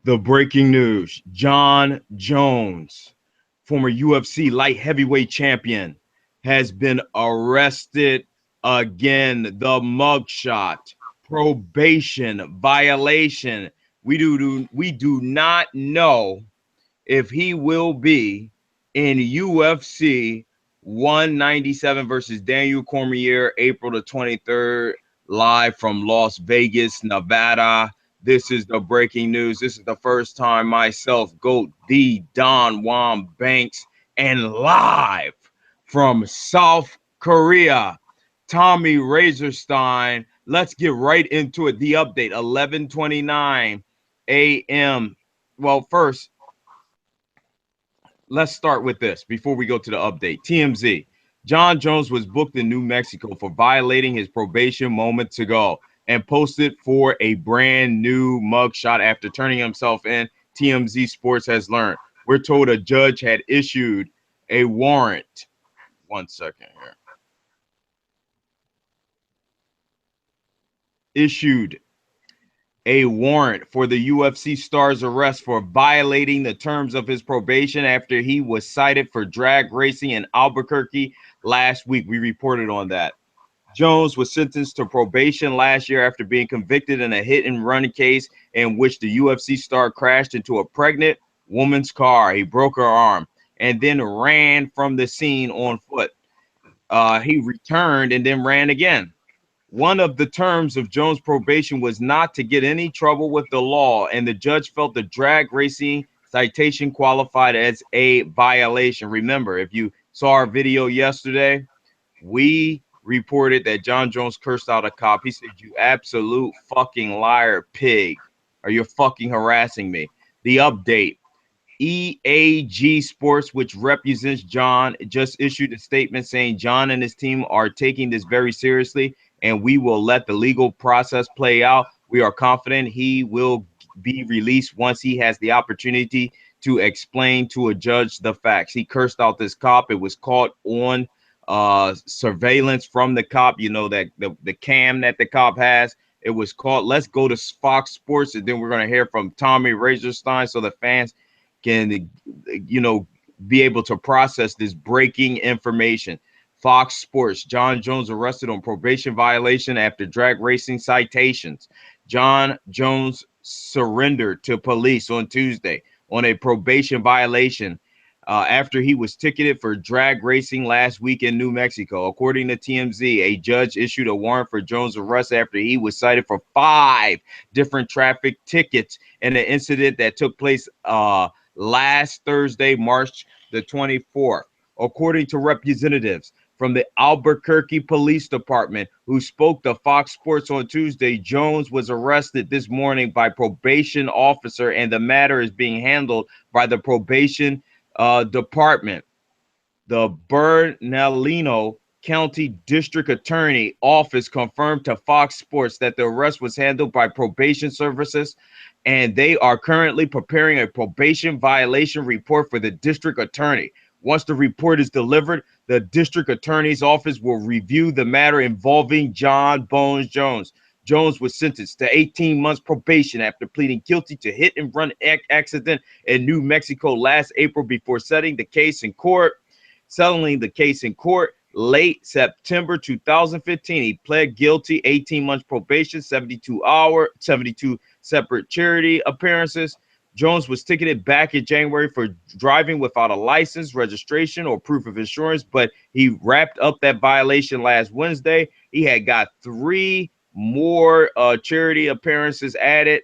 The breaking news: John Jones, former UFC light heavyweight champion, has been arrested again. The mugshot, probation violation. We do not know if he will be in UFC 197 versus Daniel Cormier, April the 23rd, live from Las Vegas, Nevada. This is the breaking news. This is the first time myself, GOAT, the Don Juan Banks, and live from South Korea, Tommy Razorstein. Let's get right into it. The update, 11:29 a.m. Well, first, let's start with this before we go to the update. TMZ. John Jones was booked in New Mexico for violating his probation moments ago and posted for a brand new mugshot after turning himself in. TMZ Sports has learned. We're told a judge had issued a warrant. 1 second here. Issued a warrant for the UFC star's arrest for violating the terms of his probation after he was cited for drag racing in Albuquerque last week. We reported on that. Jones was sentenced to probation last year after being convicted in a hit and run case in which the UFC star crashed into a pregnant woman's car. He broke her arm and then ran from the scene on foot. He returned and then ran again. One of the terms of Jones' probation was not to get any trouble with the law, and the judge felt the drag racing citation qualified as a violation. Remember, if you saw our video yesterday, we reported that John Jones cursed out a cop. He said, "You absolute fucking liar, pig. Are you fucking harassing me?" The update. EAG Sports, which represents John, just issued a statement saying John and his team are taking this very seriously, and we will let the legal process play out. We are confident he will be released once he has the opportunity to explain to a judge the facts. He cursed out this cop. It was caught on surveillance from the cop. You know, that the cam that the cop has. It was caught. Let's go to Fox Sports, and then we're going to hear from Tommy Razorstein so the fans can, be able to process this breaking information. Fox Sports. John Jones arrested on probation violation after drag racing citations. John Jones surrendered to police on Tuesday on a probation violation after he was ticketed for drag racing last week in New Mexico. According to TMZ, a judge issued a warrant for Jones' arrest after he was cited for 5 different traffic tickets in an incident that took place last Thursday, March the 24th. According to representatives from the Albuquerque Police Department who spoke to Fox Sports on Tuesday, Jones was arrested this morning by probation officer, and the matter is being handled by the probation department. The Bernalillo County District Attorney Office confirmed to Fox Sports that the arrest was handled by probation services, and they are currently preparing a probation violation report for the district attorney. Once the report is delivered, the district attorney's office will review the matter involving John Bones Jones. Jones was sentenced to 18 months probation after pleading guilty to hit and run accident in New Mexico last April before settling the case in court late September 2015. He pled guilty, 18 months probation, 72 separate charity appearances. Jones was ticketed back in January for driving without a license, registration, or proof of insurance, but he wrapped up that violation last Wednesday. He had got 3 more charity appearances added,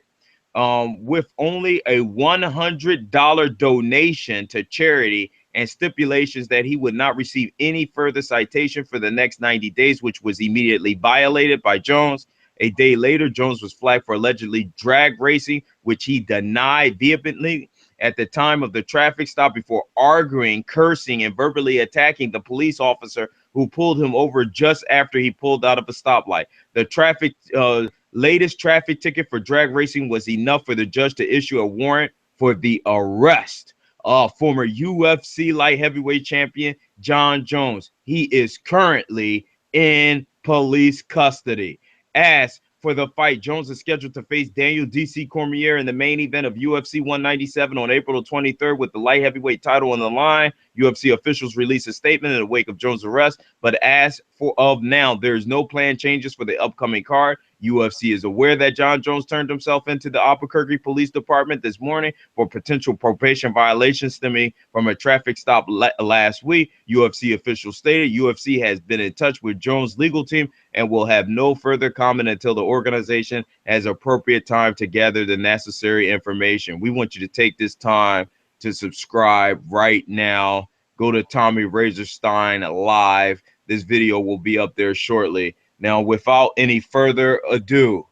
with only a $100 donation to charity and stipulations that he would not receive any further citation for the next 90 days, which was immediately violated by Jones. A day later, Jones was flagged for allegedly drag racing, which he denied vehemently at the time of the traffic stop before arguing, cursing, and verbally attacking the police officer who pulled him over just after he pulled out of a stoplight. The latest traffic ticket for drag racing was enough for the judge to issue a warrant for the arrest of former UFC light heavyweight champion John Jones. He is currently in police custody. As for the fight. Jones is scheduled to face Daniel DC Cormier in the main event of UFC 197 on April 23rd with the light heavyweight title on the line. UFC officials released a statement in the wake of Jones' arrest, but as for of now, there is no planned changes for the upcoming card. UFC is aware that John Jones turned himself into the Albuquerque Police Department this morning for potential probation violations stemming from a traffic stop last week. UFC officials stated UFC has been in touch with Jones' legal team and will have no further comment until the organization has appropriate time to gather the necessary information. We want you to take this time to subscribe right now. Go to Tommy Razorstein Live. This video will be up there shortly. Now, without any further ado,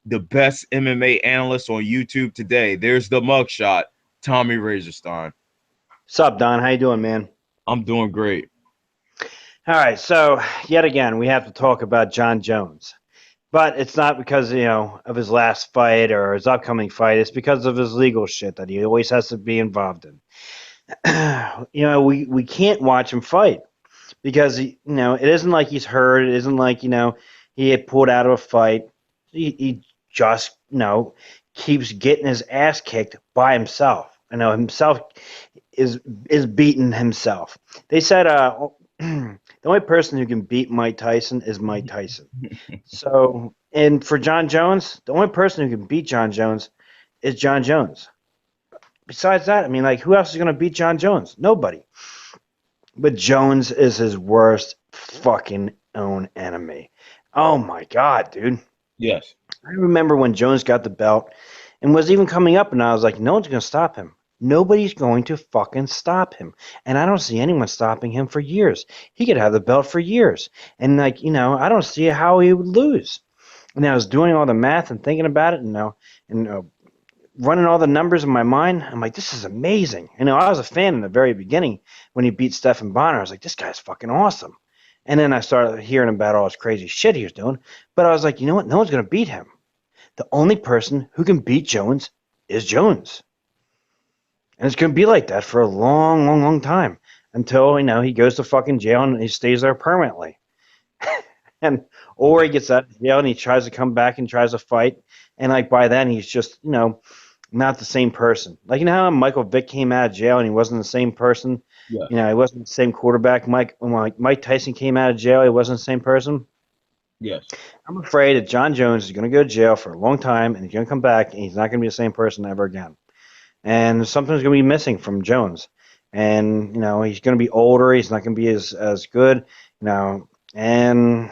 the best MMA analyst on YouTube today. There's the mugshot, Tommy Razorstein. What's up, Don? How you doing, man? I'm doing great. All right, so yet again, we have to talk about John Jones. But it's not because, of his last fight or his upcoming fight. It's because of his legal shit that he always has to be involved in. We can't watch him fight because, it isn't like he's hurt. It isn't like, he had pulled out of a fight. He just, keeps getting his ass kicked by himself. Himself is beating himself. They said the only person who can beat Mike Tyson is Mike Tyson. So, and for John Jones, the only person who can beat John Jones is John Jones. Besides that, who else is going to beat John Jones? Nobody. But Jones is his worst fucking own enemy. Oh my God, dude. Yes. I remember when Jones got the belt and was even coming up, and I was like, no one's going to stop him. Nobody's going to fucking stop him. And I don't see anyone stopping him for years. He could have the belt for years. And, I don't see how he would lose. And I was doing all the math and thinking about it, and running all the numbers in my mind. I'm like, this is amazing. I was a fan in the very beginning when he beat Stephan Bonner. I was like, this guy's fucking awesome. And then I started hearing about all this crazy shit he was doing. But I was like, you know what? No one's going to beat him. The only person who can beat Jones is Jones. And it's going to be like that for a long, long, long time until, he goes to fucking jail and he stays there permanently. Or he gets out of jail and he tries to come back and tries to fight. And, by then, he's just, not the same person. How Michael Vick came out of jail and he wasn't the same person? Yeah. He wasn't the same quarterback. When Mike Tyson came out of jail, he wasn't the same person. Yes. I'm afraid that John Jones is going to go to jail for a long time and he's going to come back and he's not going to be the same person ever again. And something's going to be missing from Jones. And, he's going to be older. He's not going to be as good, and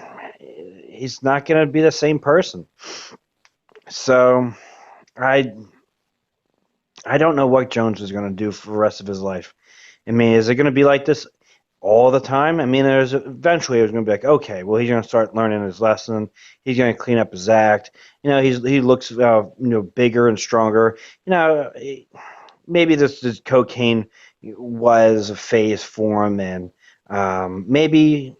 he's not going to be the same person. So I don't know what Jones is going to do for the rest of his life. Is it going to be like this all the time? Eventually it was going to be like, okay, well, he's going to start learning his lesson. He's going to clean up his act. He looks, bigger and stronger. Maybe this cocaine was a phase for him, and maybe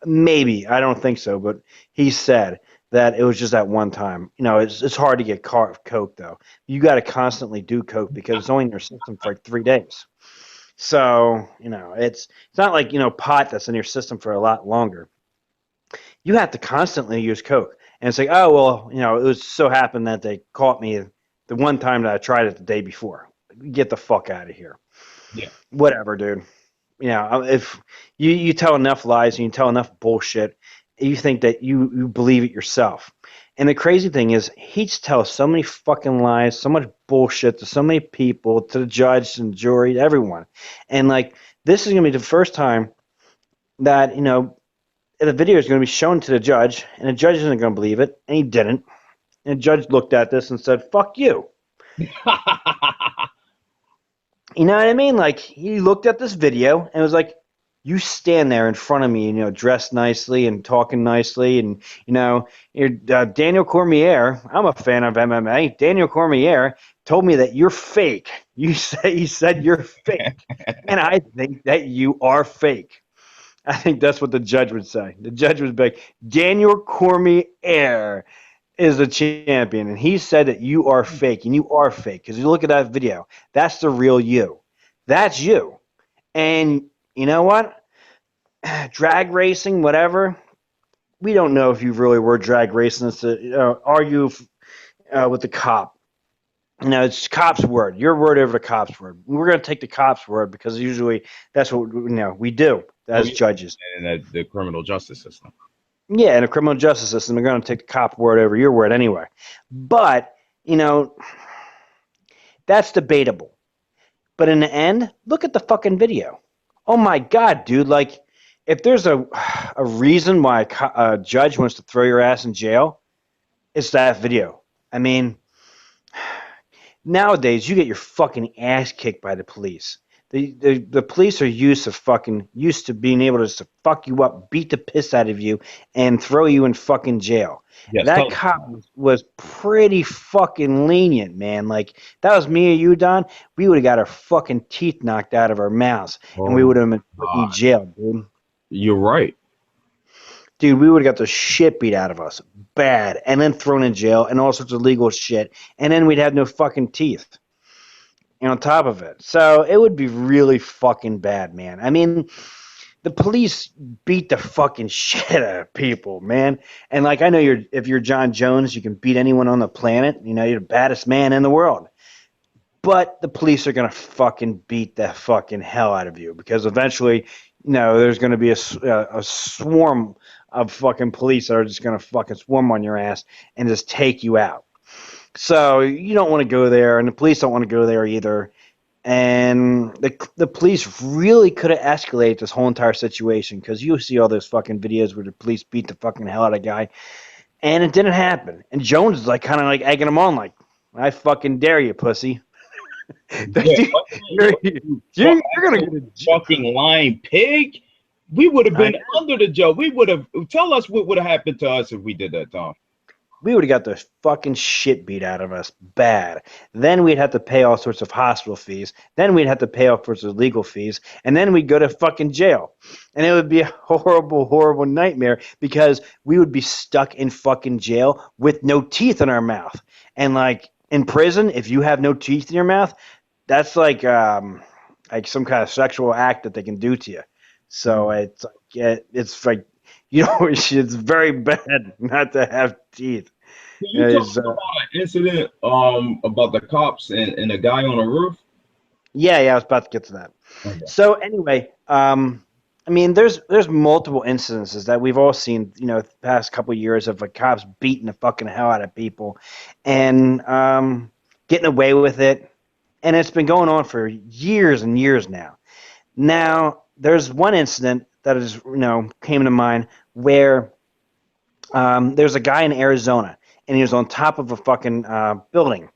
I don't think so, but he said that it was just at one time. It's hard to get coke though. You got to constantly do coke because it's only in your system for 3 days. So, it's not like, pot that's in your system for a lot longer. You have to constantly use coke. And it's like, oh, well, it was so happened that they caught me the one time that I tried it the day before. Get the fuck out of here. Yeah. Whatever, dude. If you tell enough lies and you tell enough bullshit, you think that you believe it yourself. And the crazy thing is, he tells so many fucking lies, so much bullshit to so many people, to the judge and jury, to everyone. And, this is going to be the first time that, the video is going to be shown to the judge, and the judge isn't going to believe it, and he didn't. And the judge looked at this and said, fuck you. You know what I mean? He looked at this video and was like, you stand there in front of me, dressed nicely and talking nicely. And, you're, Daniel Cormier, I'm a fan of MMA. Daniel Cormier told me that you're fake. He said you're fake. And I think that you are fake. I think that's what the judge would say. The judge would be like, Daniel Cormier is the champion, and he said that you are fake, and you are fake, because you look at that video. That's the real you. That's you. And you know what? Drag racing, whatever, we don't know if you really were drag racing. It's to argue with the cop. It's cop's word. Your word over the cop's word. We're going to take the cop's word because usually that's what we do Oh as yeah, judges. and the criminal justice system. Yeah, in a criminal justice system, they're going to take the cop word over your word anyway. But you know that's debatable. But in the end, look at the fucking video. Oh my god, dude! Like, if there's a reason why a judge wants to throw your ass in jail, it's that video. I mean, nowadays, you get your fucking ass kicked by the police. The police are used to being able to just fuck you up, beat the piss out of you, and throw you in fucking jail. Yes, That tell cop was pretty fucking lenient, man. Like, if that was me or you, Don, we would have got our fucking teeth knocked out of our mouths, and we Oh would have been put in God, jail, dude. you're right. Dude, we would have got the shit beat out of us, bad, and then thrown in jail and all sorts of legal shit, and then we'd have no fucking teeth on top of it. So it would be really fucking bad, man. I mean, the police beat the fucking shit out of people, man. And like I know if you're John Jones, you can beat anyone on the planet. You're the baddest man in the world. But the police are gonna fucking beat the fucking hell out of you because eventually, there's gonna be a swarm of fucking police that are just gonna fucking swarm on your ass and just take you out. So you don't want to go there, and the police don't want to go there either. And the police really could have escalated this whole entire situation because you see all those fucking videos where the police beat the fucking hell out of a guy, and it didn't happen. And Jones is like kind of like egging him on, like, "I fucking dare you, pussy! Yeah, you're, fuck, you're gonna get a fucking lying pig. We would have I been under the jail. We would have. Tell us what would have happened to us if we did that, Tom. We would have got the fucking shit beat out of us bad. Then we'd have to pay all sorts of hospital fees. Then we'd have to pay all sorts of legal fees. And then we'd go to fucking jail. And it would be a horrible, horrible nightmare because we would be stuck in fucking jail with no teeth in our mouth. And like in prison, if you have no teeth in your mouth, that's like some kind of sexual act that they can do to you. So it's like it's very bad not to have teeth. Can you tell Is us about an incident about the cops and a guy on a roof? Yeah, I was about to get to that. Okay. So anyway, I mean, there's multiple incidences that we've all seen, the past couple of years of like cops beating the fucking hell out of people, and getting away with it, and it's been going on for years and years now. Now, there's one incident that is, came to mind where there's a guy in Arizona, and he was on top of a fucking building.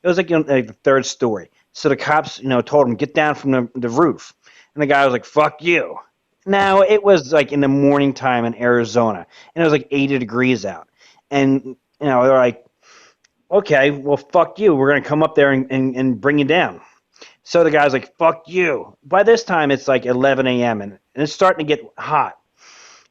It was like, like the third story. So the cops, told him get down from the roof, and the guy was like, "Fuck you." Now it was like in the morning time in Arizona, and it was like 80 degrees out, and they're like, "Okay, well, fuck you. We're gonna come up there and bring you down." So the guy's like, "Fuck you." By this time, it's like 11 a.m. and it's starting to get hot.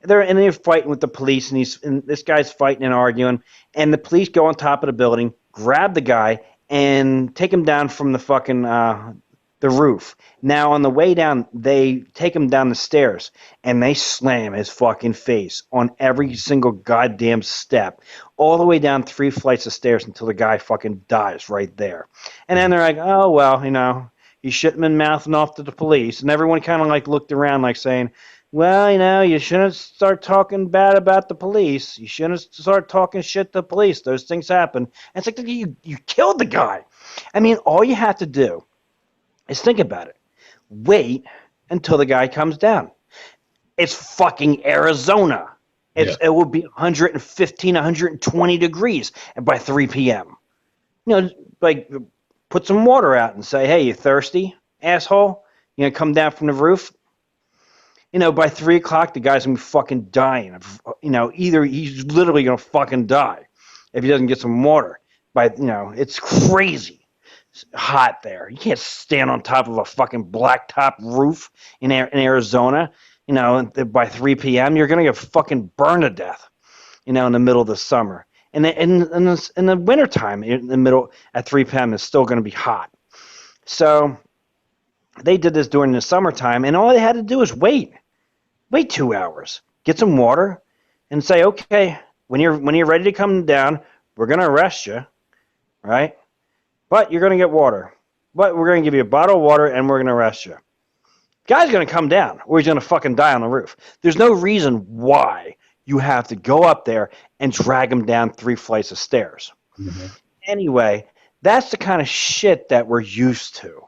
They're fighting with the police, and this guy's fighting and arguing, and the police go on top of the building, grab the guy, and take him down from the fucking the roof. Now on the way down, they take him down the stairs, and they slam his fucking face on every single goddamn step, all the way down 3 flights of stairs until the guy fucking dies right there. And then they're like, "Oh well, you shouldn't have been mouthing off to the police," and everyone kind of like looked around, like saying, "Well, you shouldn't start talking bad about the police. You shouldn't start talking shit to the police. Those things happen." And it's like you killed the guy. I mean, all you have to do is think about it. Wait until the guy comes down. It's fucking Arizona. Yeah. It will be 115, 120 degrees by 3 p.m. Like put some water out and say, "Hey, you thirsty, asshole? Come down from the roof." By 3 o'clock, the guy's gonna be fucking dying. Either he's literally gonna fucking die if he doesn't get some water. It's crazy hot there. You can't stand on top of a fucking blacktop roof in Arizona. By 3 p.m., you're gonna get fucking burned to death. In the middle of the summer, and in the wintertime, in the middle at 3 p.m. is still gonna be hot. So they did this during the summertime, and all they had to do was wait 2 hours, get some water, and say, okay, when you're ready to come down, we're gonna arrest you, right? But you're gonna get water. But we're gonna give you a bottle of water and we're gonna arrest you. Guy's gonna come down, or he's gonna fucking die on the roof. There's no reason why you have to go up there and drag him down 3 flights of stairs. Mhm. Anyway, that's the kind of shit that we're used to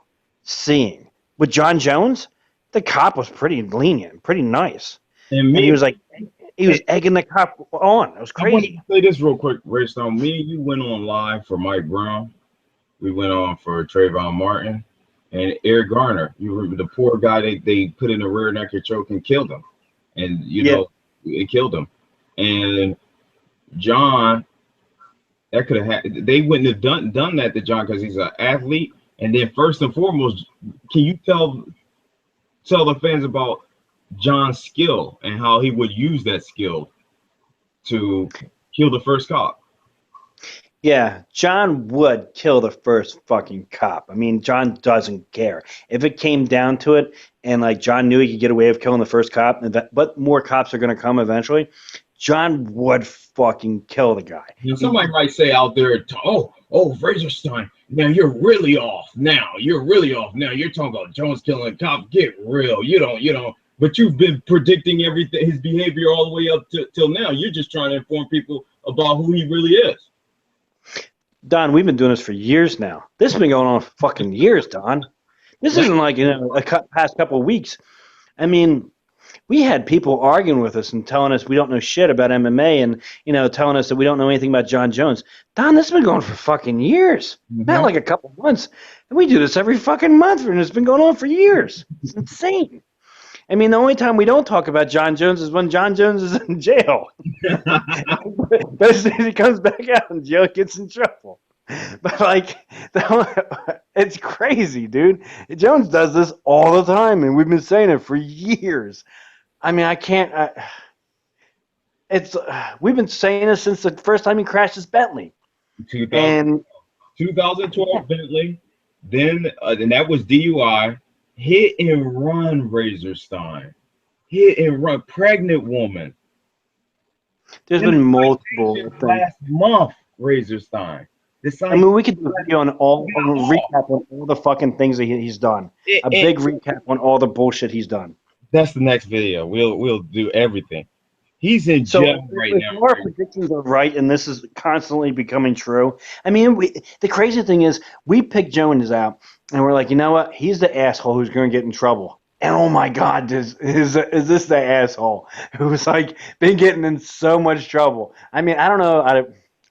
seeing. With John Jones, the cop was pretty lenient, pretty nice, And and he me, was like, he was egging the cop on. It was I want to crazy. say this real quick, Raystone. Me and you went on live for Mike Brown. We went on for Trayvon Martin and Eric Garner. You remember the poor guy they put in a rear naked choke and killed him. And Yeah, it killed him. And John, that could have had they wouldn't have done that to John because he's an athlete. And then first and foremost, can you tell the fans about John's skill and how he would use that skill to kill the first cop? yeah. John would kill the first fucking cop. I mean, John doesn't care. If it came down to it, and like John knew he could get away with killing the first cop, but more cops are going to come eventually, John would fucking kill the guy. Now, somebody might say out there, oh, Fraserstein, now you're really off. Now you're really off. Now you're talking about Jones killing a cop. Get real. You don't. But you've been predicting everything, his behavior all the way up till now. You're just trying to inform people about who he really is. Don, we've been doing this for years now. This has been going on for fucking years, Don. This Now, isn't like past couple of weeks. I mean, we had people arguing with us and telling us we don't know shit about MMA and telling us that we don't know anything about John Jones. Don, this has been going for fucking years, not mhm. like a couple of months. And we do this every fucking month, and it's been going on for years. It's insane. I mean, the only time we don't talk about John Jones is when John Jones is in jail. But as soon as he comes back out in jail, he gets in trouble. But like, it's crazy, dude. Jones does this all the time, and we've been saying it for years. I mean, I can't. It's we've been saying this since the first time he crashed his Bentley, 2000, and 2012 Bentley, then and that was DUI, hit and run Razorstein, hit and run pregnant woman. there's Then the been multiple citations things. last month, Razorstein. The I citation mean, we could do a video on a all. recap on all the fucking things that he's done. A It, big recap on all the bullshit he's done. that's the next video. We'll do everything. He's in jail So right if now. our predictions are right, and this is constantly becoming true, I mean, the crazy thing is, we picked Jones out, and we're like, you know what? He's the asshole who's going to get in trouble. And oh my God, is this the asshole who's like been getting in so much trouble? I mean, I don't know.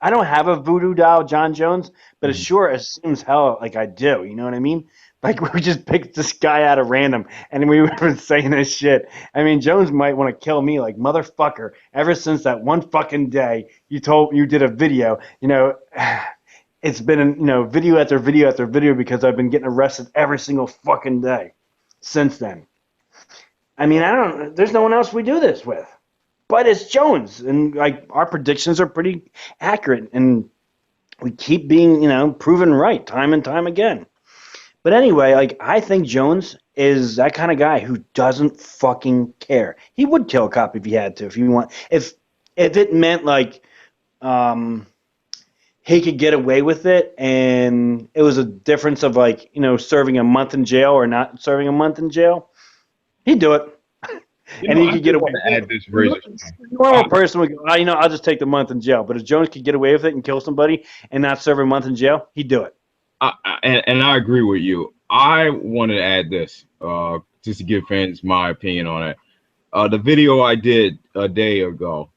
I don't have a voodoo doll, John Jones, but it Mhm. sure as seems hell like I do. You know what I mean? Like we just picked this guy out of random, and we were saying this shit. I mean, Jones might want to kill me, like motherfucker. Ever since that one fucking day you did a video, it's been video after video after video because I've been getting arrested every single fucking day since then. I mean, I don't. There's no one else we do this with, but it's Jones, and like our predictions are pretty accurate, and we keep being proven right time and time again. But anyway, like I think Jones is that kind of guy who doesn't fucking care. He would kill a cop if he had to, if he want, if it meant like um, he could get away with it, and it was a difference of like serving a month in jail or not serving a month in jail. He'd do it, and he I could do get away want to with add it. this Razorstein. A normal person would go, I'll just take the month in jail. But if Jones could get away with it and kill somebody and not serve a month in jail, he'd do it. And I agree with you. I wanted to add this, just to give fans my opinion on it. The video I did a day ago,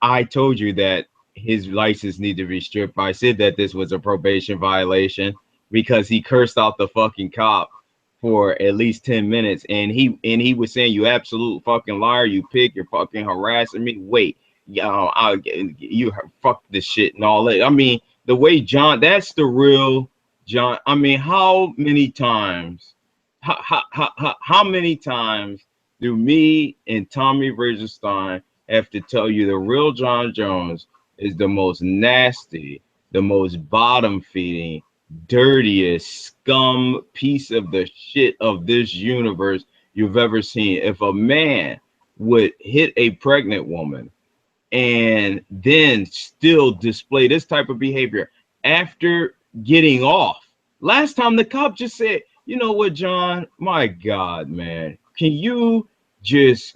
I told you that his license needed to be stripped. I said that this was a probation violation because he cursed out the fucking cop for at least 10 minutes, and he was saying, "You absolute fucking liar, you pig, you're fucking harassing me." Wait, you fuck this shit and all that. I mean, the way John, that's the real John. I mean, how many times, how many times do me and Tommy Razorstein have to tell you the real John Jones is the most nasty, the most bottom feeding, dirtiest scum piece of the shit of this universe you've ever seen? If a man would hit a pregnant woman and then still display this type of behavior after getting off. Last time the cop just said, you know what, John, my God, man, can you just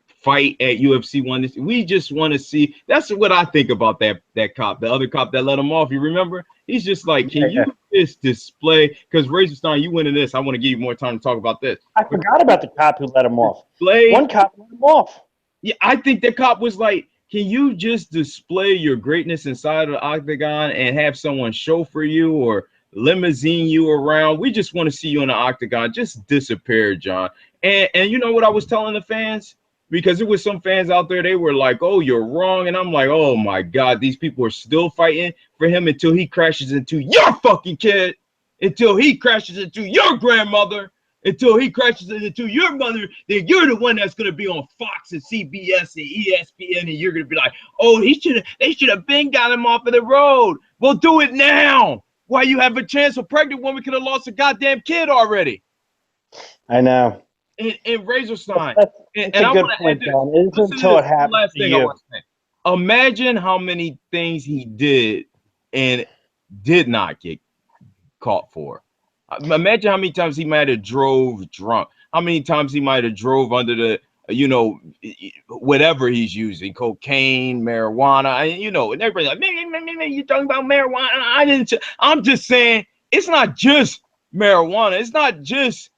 fight at UFC one? We just want to see. That's what I think about that cop, the other cop that let him off. You remember? He's just like, can Yeah, you yeah. just display? Because Razor Stein, you went in this. I want to give you more time to talk about this. I But forgot about the cop who let him off. display, One cop let him off. yeah, I think the cop was like, can you just display your greatness inside of the octagon and have someone chauffeur you or limousine you around? We just want to see you in the octagon. Just disappear, John. And you know what I was telling the fans? Because there was some fans out there, they were like, oh, you're wrong. And I'm like, oh my God, these people are still fighting for him until he crashes into your fucking kid, until he crashes into your grandmother, until he crashes into your mother, then you're the one that's gonna be on Fox and CBS and ESPN, and you're gonna be like, "Oh, they should have been got him off of the road." Well, do it now. While you have a chance, a pregnant woman could have lost a goddamn kid already. I know. In Razor That's, Stein, that's, and, that's and a I good want to add point, this. Don. It isn't Listen to until this. it One happens last to thing I you. want to say. Imagine how many things he did and did not get caught for. Imagine how many times he might have drove drunk. How many times he might have drove under the, you know, whatever he's using, cocaine, marijuana, and everybody's like, man, you talking about marijuana? I didn't. I'm just saying, it's not just marijuana. It's not just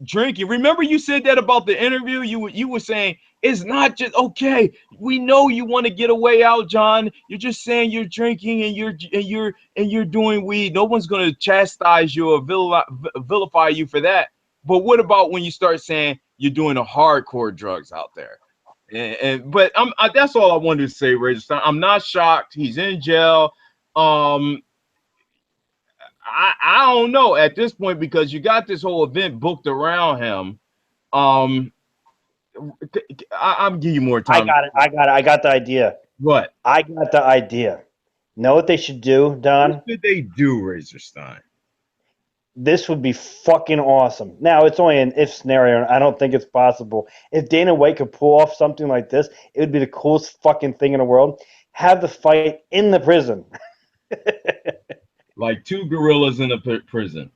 drinking. Remember you said that about the interview? You were saying it's not just okay. We know you want to get a way out, John. You're just saying you're drinking and you're doing weed. No one's gonna chastise you or vilify you for that. But what about when you start saying you're doing the hardcore drugs out there? But that's all I wanted to say, Regis. I'm not shocked. He's in jail. Um, I don't know at this point because you got this whole event booked around him. Um, I'm giving you more I time. got it. I got it. I got the idea. What? I got the idea. Know what they should do, What Don? did they do, Razorstein? This would be fucking awesome. Now, it's only an if scenario, and I don't think it's possible. If Dana White could pull off something like this, it would be the coolest fucking thing in the world. Have the fight in the prison. Like two gorillas in a prison.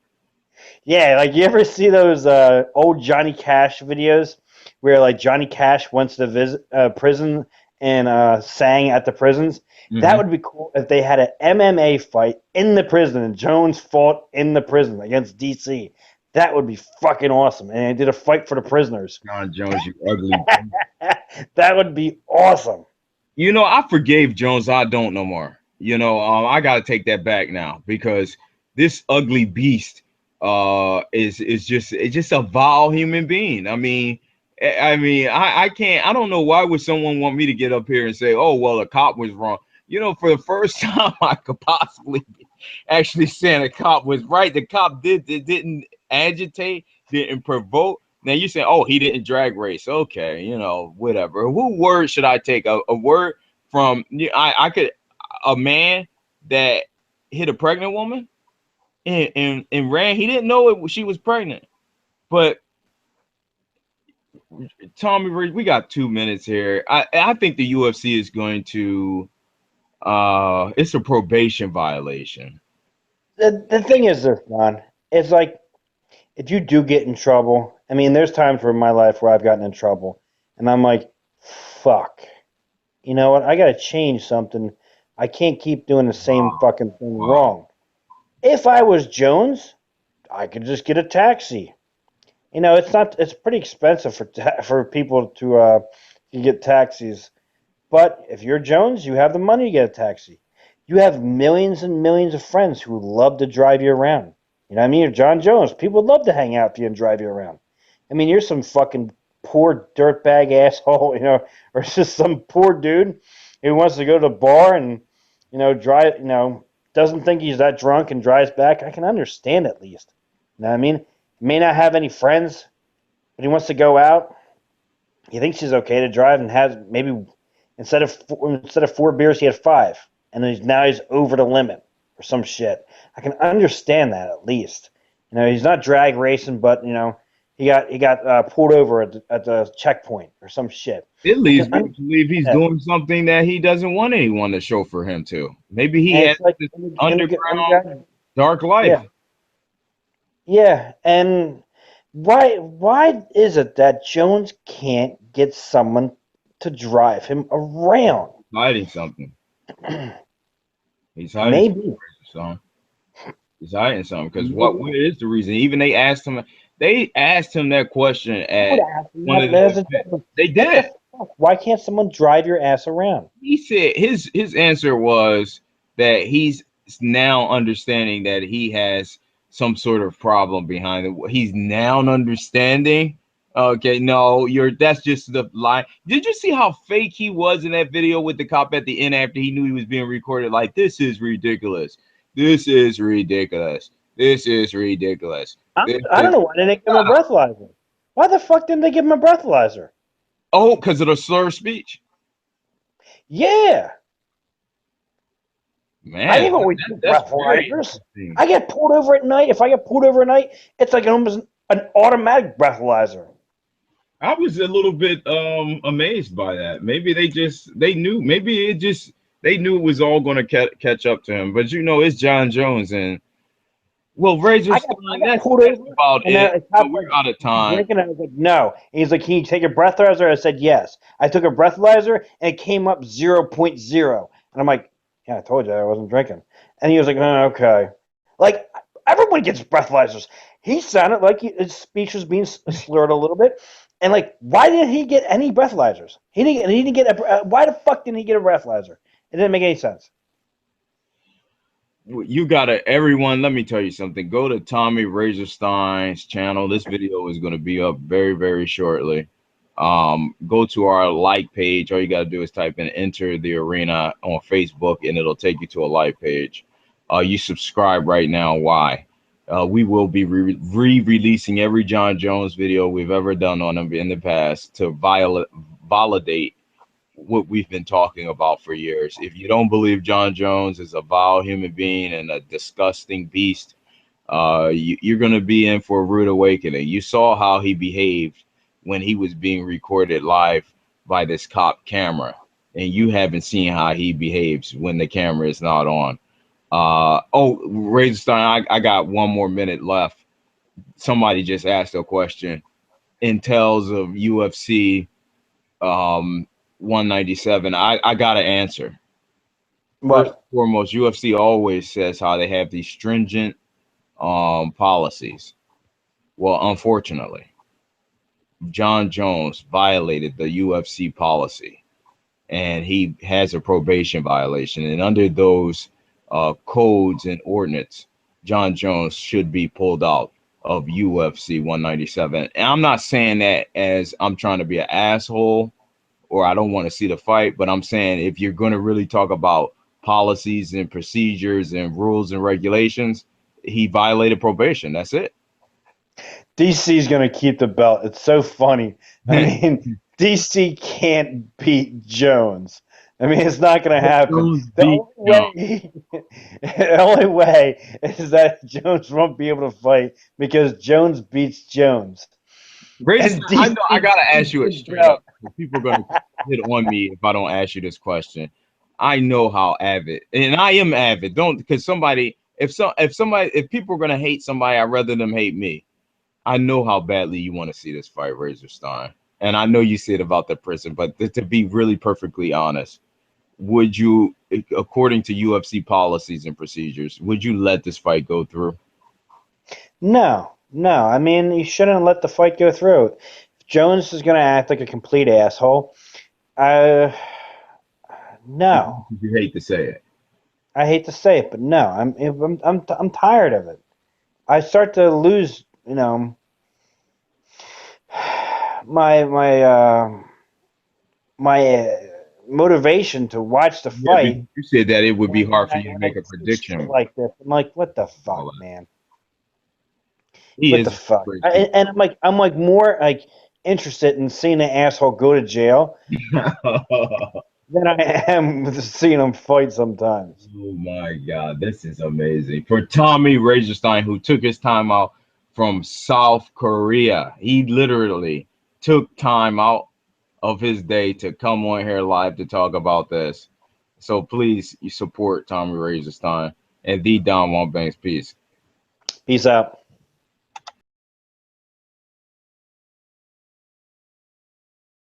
Yeah, like you ever see those old Johnny Cash videos where like Johnny Cash went to visit prison and sang at the prisons? That Hmm. would be cool if they had an MMA fight in the prison and Jones fought in the prison against DC. That would be fucking awesome. And they did a fight for the prisoners. John Jones, you ugly. That would be awesome. I forgave Jones. I don't no more. I got to take that back now because this ugly beast is just a vile human being. I can't. I don't know why would someone want me to get up here and say, "Oh, well, a cop was wrong." For the first time, I could possibly be actually saying a cop was right. The cop didn't agitate, didn't provoke. Now you say, oh, he didn't drag race. Okay, whatever. Who word should I take? A word from I could a man that hit a pregnant woman and ran. He didn't know she was pregnant. But Tommy, we got 2 minutes here. I think the UFC is going to it's a probation violation. The thing is this, Don. It's like if you do get in trouble, I mean, there's times in my life where I've gotten in trouble, and I'm like, fuck. You know what? I got to change something. I can't keep doing the same Wow, fucking thing wow. wrong. If I was Jones, I could just get a taxi. You know, it's not. It's pretty expensive for people to get taxis. But if you're Jones, you have the money to get a taxi. You have millions and millions of friends who love to drive you around. You know what I mean? You're John Jones. People would love to hang out with you and drive you around. I mean, you're some fucking poor dirtbag asshole, or just some poor dude who wants to go to the bar and, drive, doesn't think he's that drunk and drives back. I can understand at least. You know what I mean? He may not have any friends, but he wants to go out. He thinks he's okay to drive and has maybe instead of 4 beers he had five, and now he's over the limit or some shit. I can understand that at least. He's not drag racing, but he got pulled over at the checkpoint or some shit. It I can leads me to understand believe he's that, doing something that he doesn't want anyone to chauffeur him to. Maybe he and has it's like, this underground and dark yeah, life. yeah, and why is it that Jones can't get someone to drive him around? Hiding something. He's hiding something, Maybe, son. He's hiding something because maybe. what is the reason? Even they asked him that question I would at ask him one of that the as a events. joke. They What the did. fuck? Why can't someone drive your ass around? He said his answer was that he's now understanding that he has some sort of problem behind it. He's now understanding. Okay, no, you're that's just the lie. Did you see how fake he was in that video with the cop at the end after he knew he was being recorded? Like, this is ridiculous. This is ridiculous. This is ridiculous. This I don't is know why they didn't give him a breathalyzer. Why the fuck didn't they give him a breathalyzer? oh, because of the slur of speech. Yeah, I Man, didn't always do that's very breathalyzers. interesting. I get pulled over at night. If I get pulled over at night, it's like almost an automatic breathalyzer. I was a little bit amazed by that. Maybe they knew. Maybe it just they knew it was all going to catch up to him. But it's John Jones and well, Razor I Stein. got That's pulled over, about and it. then the But cop's like, we're out of "You time. drinking?" I was like, "No." And he's like, "Can you take a breathalyzer?" I said, "Yes." I took a breathalyzer, and it came up 0.0. And I'm like, "Yeah, I told you I wasn't drinking." And he was like, "Oh, okay." Like everyone gets breathalyzers. He sounded like his speech was being slurred a little bit. And like, why didn't he get any breathalyzers? He didn't get a. Why the fuck didn't he get a breathalyzer? It didn't make any sense. You gotta everyone. Let me tell you something. Go to Tommy Razor Stein's channel. This video is going to be up very very shortly. Go to our like page. All you got to do is type in enter the arena on Facebook and it'll take you to a like page. You subscribe right now. Why? We will be re-releasing every John Jones video we've ever done on him in the past to validate what we've been talking about for years. If you don't believe John Jones is a vile human being and a disgusting beast, you're going to be in for a rude awakening. You saw how he behaved when he was being recorded live by this cop camera, and you haven't seen how he behaves when the camera is not on. Razorstein, I got 1 more minute left. Somebody just asked a question. Intels of UFC 197. I got to answer. First and What? foremost, UFC always says how they have these stringent policies. Well, unfortunately, John Jones violated the UFC policy and he has a probation violation. And under those codes and ordinance, John Jones should be pulled out of UFC 197. And I'm not saying that as I'm trying to be an asshole or I don't want to see the fight, but I'm saying if you're going to really talk about policies and procedures and rules and regulations, he violated probation. That's it. DC's going to keep the belt. It's so funny. I mean, DC can't beat Jones. I mean, it's not going to happen. Jones The beat only him. way, the only way is that Jones won't be able to fight because Jones beats Jones, Greatest, and I DC know I gotta keeps ask you it the straight belt. up. People are gonna hit on me if I don't ask you this question. I know how avid, and I am avid. Don't because if people are gonna hate somebody, I'd rather them hate me. I know how badly you want to see this fight, Razor Stein, and I know you said about the prison. But to be really perfectly honest, would you, according to UFC policies and procedures, would you let this fight go through? No, no. I mean, you shouldn't let the fight go through. If Jones is going to act like a complete asshole, uh, no. You hate to say it. I hate to say it, but no. I'm tired of it. I start to lose, my my motivation to watch the Yeah, because fight you said that it would be when hard for I you to when I make a see shit prediction. like this. I'm like, what the fuck, All that. man? He What the is a fuck? great piece. And I'm like more like interested in seeing the asshole go to jail Oh than I am seeing him fight sometimes. my God, this is amazing. For Tommy Razorstein, who took his time out from South Korea. He literally took time out of his day to come on here live to talk about this. So please, you support Tommy Razorstein and the Don Juan Banks. Peace. Peace out.